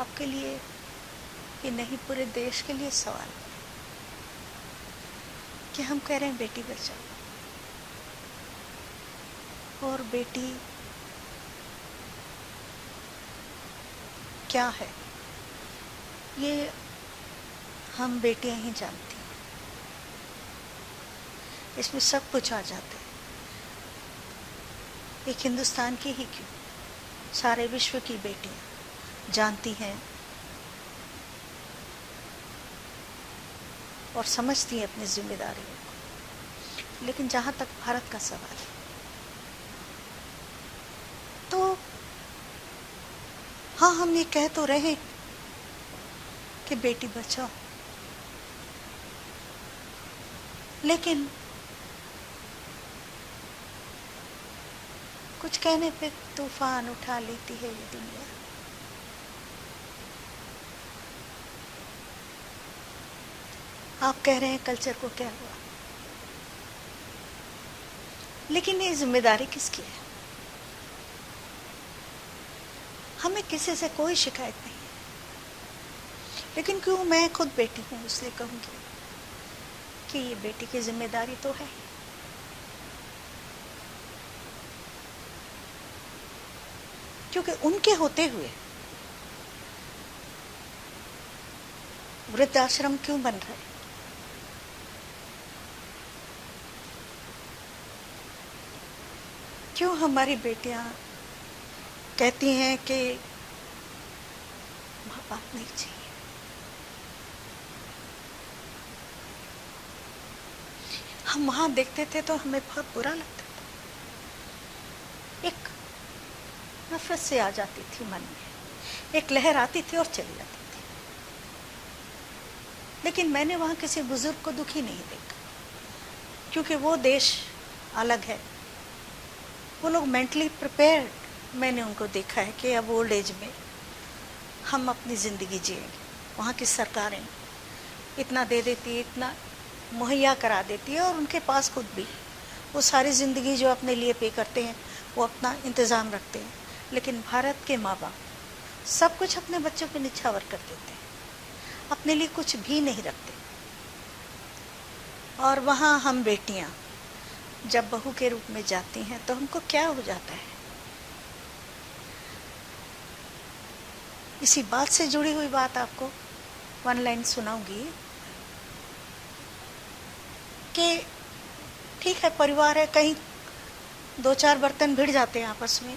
आपके लिए कि नहीं पूरे देश के लिए सवाल कि हम कह रहे हैं बेटी बचाओ, और बेटी क्या है ये हम बेटियां ही जानती हैं। इसमें सब कुछ आ जाते हैं। एक हिंदुस्तान की ही क्यों, सारे विश्व की बेटियां जानती हैं और समझती हैं अपनी जिम्मेदारियों को। लेकिन जहाँ तक भारत का सवाल है, तो हाँ, हम ये कह तो रहे कि बेटी बचाओ, लेकिन कुछ कहने पे तूफान उठा लेती है ये दुनिया। आप कह रहे हैं कल्चर को क्या हुआ, लेकिन ये जिम्मेदारी किसकी है? हमें किसी से कोई शिकायत नहीं है, लेकिन क्यों मैं खुद बेटी हूं इसलिए कहूंगी कि ये बेटी की जिम्मेदारी तो है। क्योंकि उनके होते हुए वृद्धाश्रम क्यों बन रहे? क्यों हमारी बेटियां कहती हैं कि माँ बाप नहीं चाहिए? हम वहां देखते थे तो हमें बहुत बुरा लगता था, एक नफरत से आ जाती थी मन में, एक लहर आती थी और चली जाती थी। लेकिन मैंने वहां किसी बुजुर्ग को दुखी नहीं देखा, क्योंकि वो देश अलग है। वो लोग मेंटली प्रिपेयर्ड, मैंने उनको देखा है कि अब ओल्ड एज में हम अपनी ज़िंदगी जिएंगे। वहाँ की सरकारें इतना दे देती है, इतना मुहैया करा देती है, और उनके पास खुद भी वो सारी ज़िंदगी जो अपने लिए पे करते हैं वो अपना इंतज़ाम रखते हैं। लेकिन भारत के माँ बाप सब कुछ अपने बच्चों पे निछावर कर देते हैं, अपने लिए कुछ भी नहीं रखते। और वहाँ हम बेटियाँ जब बहू के रूप में जाती हैं तो हमको क्या हो जाता है? इसी बात से जुड़ी हुई बात आपको वन लाइन सुनाऊंगी कि ठीक है, परिवार है, कहीं दो चार बर्तन भिड़ जाते हैं आपस में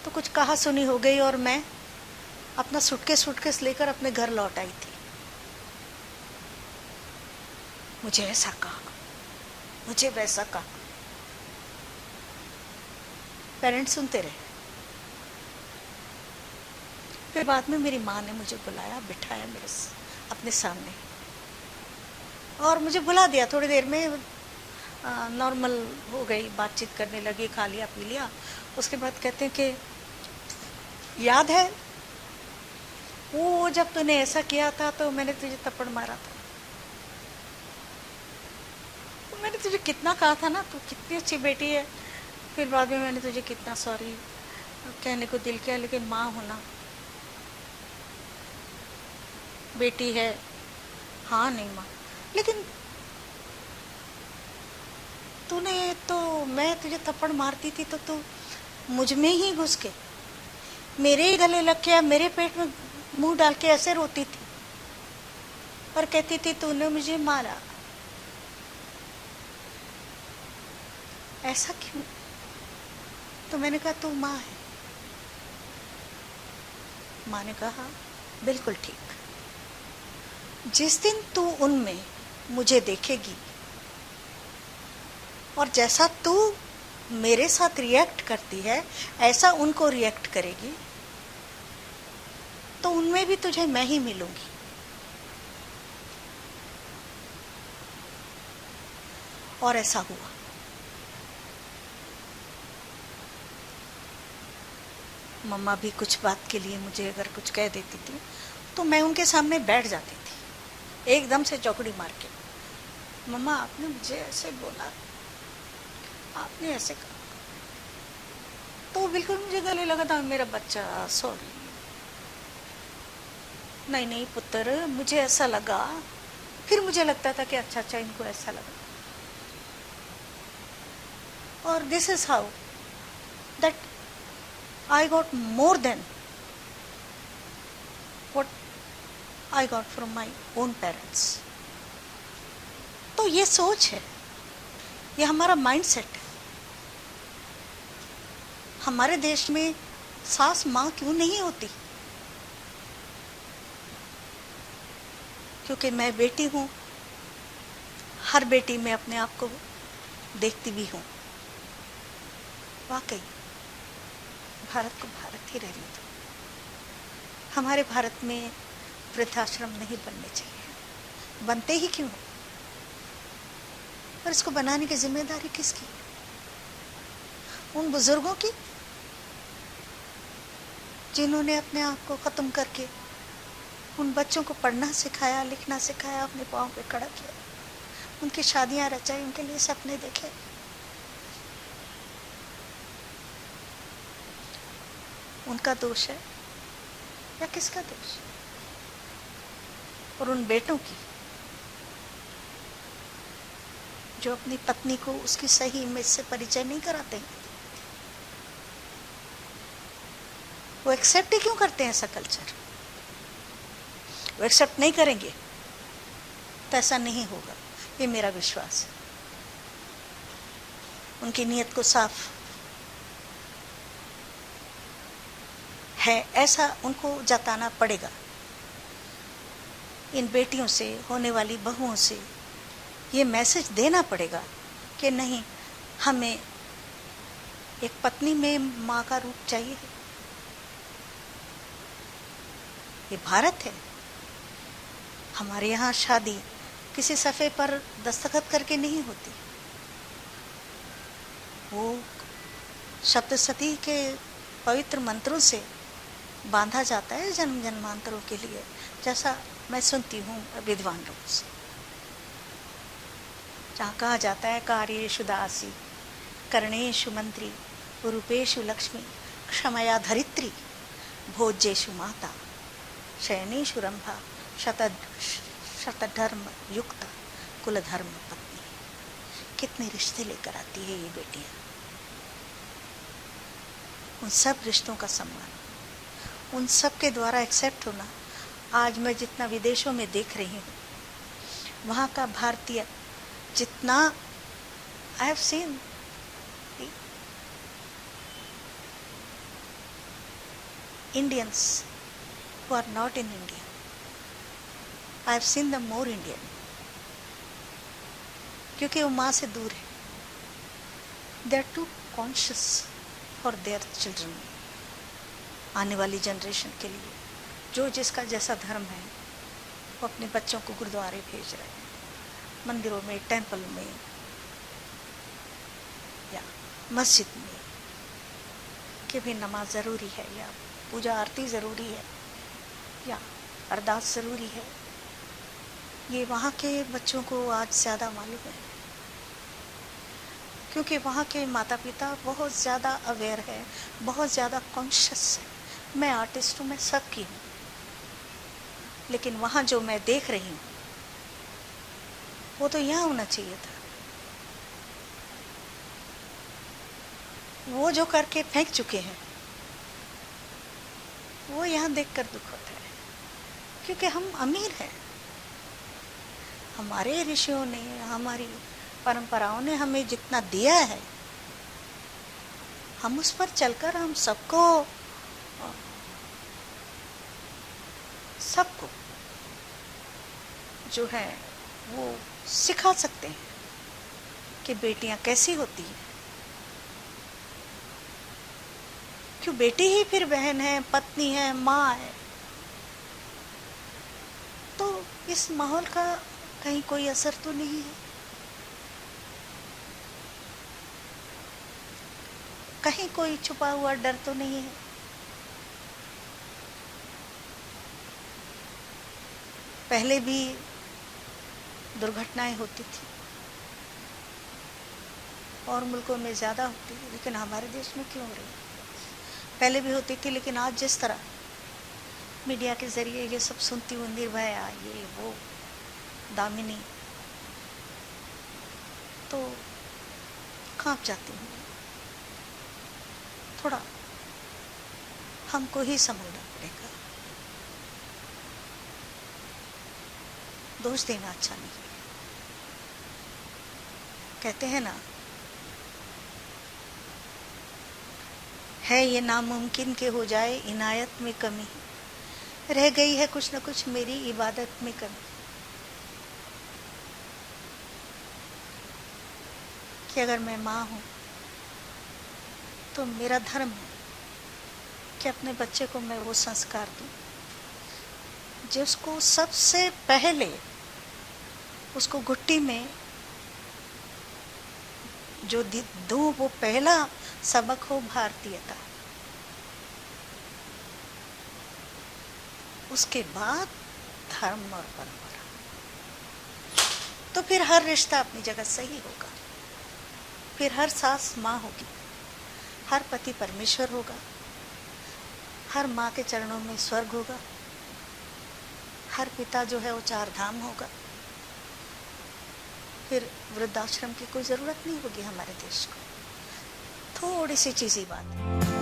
तो कुछ कहा सुनी हो गई, और मैं अपना सूटकेस लेकर अपने घर लौट आई थी। मुझे ऐसा कहा, मुझे वैसा कहा, पेरेंट्स सुनते रहे। फिर बाद में मेरी माँ ने मुझे बुलाया, बिठाया मेरे अपने सामने और मुझे बुला दिया। थोड़ी देर में नॉर्मल हो गई, बातचीत करने लगी, खा लिया पी लिया। उसके बाद कहते हैं कि याद है वो जब तूने ऐसा किया था तो मैंने तुझे थप्पड़ मारा था, तो मैंने तुझे कितना कहा था ना, तू कितनी अच्छी बेटी है। फिर बाद में मैंने तुझे कितना सॉरी कहने को दिल किया, लेकिन माँ होना, बेटी है, हाँ नहीं माँ, लेकिन तूने तो, मैं तुझे थप्पड़ मारती थी तो तू मुझ में ही घुस के मेरे ही गले लग के, मेरे पेट में मुंह डाल के ऐसे रोती थी और कहती थी तूने मुझे मारा। ऐसा क्यों? तो मैंने कहा तू माँ है। माँ ने कहा बिल्कुल ठीक, जिस दिन तू उनमें मुझे देखेगी और जैसा तू मेरे साथ रिएक्ट करती है ऐसा उनको रिएक्ट करेगी, तो उनमें भी तुझे मैं ही मिलूंगी। और ऐसा हुआ। मम्मा भी कुछ बात के लिए मुझे अगर कुछ कह देती थी तो मैं उनके सामने बैठ जाती थी एकदम से चौकड़ी मार के, मम्मा आपने मुझे ऐसे बोला, आपने ऐसे कहा, तो बिल्कुल मुझे गले लगा था मेरा बच्चा, सॉरी। नहीं नहीं पुत्र, मुझे ऐसा लगा। फिर मुझे लगता था कि अच्छा अच्छा इनको ऐसा लगा। और this is how that I got more than what I got from my own parents. तो ये सोच है, ये हमारा माइंडसेट है। हमारे देश में सास माँ क्यों नहीं होती? क्योंकि मैं बेटी हूँ, हर बेटी में अपने आप को देखती भी हूँ। वाकई भारत को भारत ही रहने दो। हमारे भारत में वृद्धाश्रम नहीं बनने चाहिए, बनते ही क्यों? और इसको बनाने की जिम्मेदारी किसकी? उन बुजुर्गों की जिन्होंने अपने आप को खत्म करके उन बच्चों को पढ़ना सिखाया, लिखना सिखाया, अपने पाँव पे खड़ा किया, उनकी शादियां रचाई, उनके लिए सपने देखे। उनका दोष है या किसका दोष? और उन बेटों की जो अपनी पत्नी को उसकी सही इमेज से परिचय नहीं कराते हैं, वो एक्सेप्ट ही क्यों करते हैं ऐसा कल्चर? वो एक्सेप्ट नहीं करेंगे तो ऐसा नहीं होगा, ये मेरा विश्वास है। उनकी नीयत को साफ है ऐसा उनको जताना पड़ेगा। इन बेटियों से, होने वाली बहुओं से ये मैसेज देना पड़ेगा कि नहीं, हमें एक पत्नी में माँ का रूप चाहिए। ये भारत है। हमारे यहाँ शादी किसी सफ़े पर दस्तखत करके नहीं होती, वो सप्तशती के पवित्र मंत्रों से बांधा जाता है जन्म जन्मांतरों के लिए, जैसा मैं सुनती हूँ विद्वान लोगों से। जहाँ कहा जाता है कार्येषु दासी, कर्णेषु मंत्री, रूपेषु लक्ष्मी, क्षमया धरित्री, भोज्येषु माता, शयनेषु रंभा, शतधर्म युक्त कुलधर्म पत्नी। कितने रिश्ते लेकर आती है ये बेटियां। उन सब रिश्तों का सम्मान, उन सब के द्वारा एक्सेप्ट होना। आज मैं जितना विदेशों में देख रही हूँ, वहाँ का भारतीय जितना I have seen, Indians who are not in India, I have seen them more Indian, क्योंकि वो माँ से दूर है। They are too conscious for their children, आने वाली जनरेशन के लिए। जो जिसका जैसा धर्म है वो अपने बच्चों को गुरुद्वारे भेज रहे हैं, मंदिरों में, टेंपल में या मस्जिद में, कि भी नमाज ज़रूरी है या पूजा आरती ज़रूरी है या अरदास ज़रूरी है। ये वहाँ के बच्चों को आज ज़्यादा मालूम है, क्योंकि वहाँ के माता पिता बहुत ज़्यादा अवेयर है, बहुत ज़्यादा कॉन्शियस है। मैं आर्टिस्ट हूँ, मैं सबकी हूँ, लेकिन वहाँ जो मैं देख रही हूँ वो तो यहाँ होना चाहिए था। वो जो करके फेंक चुके हैं वो यहाँ देखकर दुख होता है, क्योंकि हम अमीर हैं। हमारे ऋषियों ने, हमारी परंपराओं ने हमें जितना दिया है, हम उस पर चलकर हम सबको जो है वो सिखा सकते हैं कि बेटियां कैसी होती हैं। क्यों बेटी ही फिर बहन है, पत्नी है, माँ है। तो इस माहौल का कहीं कोई असर तो नहीं है, कहीं कोई छुपा हुआ डर तो नहीं है। पहले भी दुर्घटनाएं होती थी और मुल्कों में ज़्यादा होती है, लेकिन हमारे देश में क्यों हो रही है? पहले भी होती थी, लेकिन आज जिस तरह मीडिया के ज़रिए ये सब सुनती हूँ, निर्भया, ये वो, दामिनी, तो कांप जाती हूँ। थोड़ा हमको ही संभलना पड़ेगा, दोष देना अच्छा नहीं है। कहते हैं ना, है ये नामुमकिन के हो जाए इनायत में कमी, रह गई है कुछ न कुछ मेरी इबादत में कमी। कि अगर मैं माँ हूँ तो मेरा धर्म है कि अपने बच्चे को मैं वो संस्कार दूँ जिसको सबसे पहले उसको घुट्टी में जो दूँ वो पहला सबक हो भारतीयता, उसके बाद धर्म और परंपरा। तो फिर हर रिश्ता अपनी जगह सही होगा, फिर हर सास माँ होगी, हर पति परमेश्वर होगा, हर माँ के चरणों में स्वर्ग होगा, हर पिता जो है वो 4 धाम होगा। फिर वृद्धाश्रम की कोई ज़रूरत नहीं होगी हमारे देश को। थोड़ी सी चीज़ ही बात है।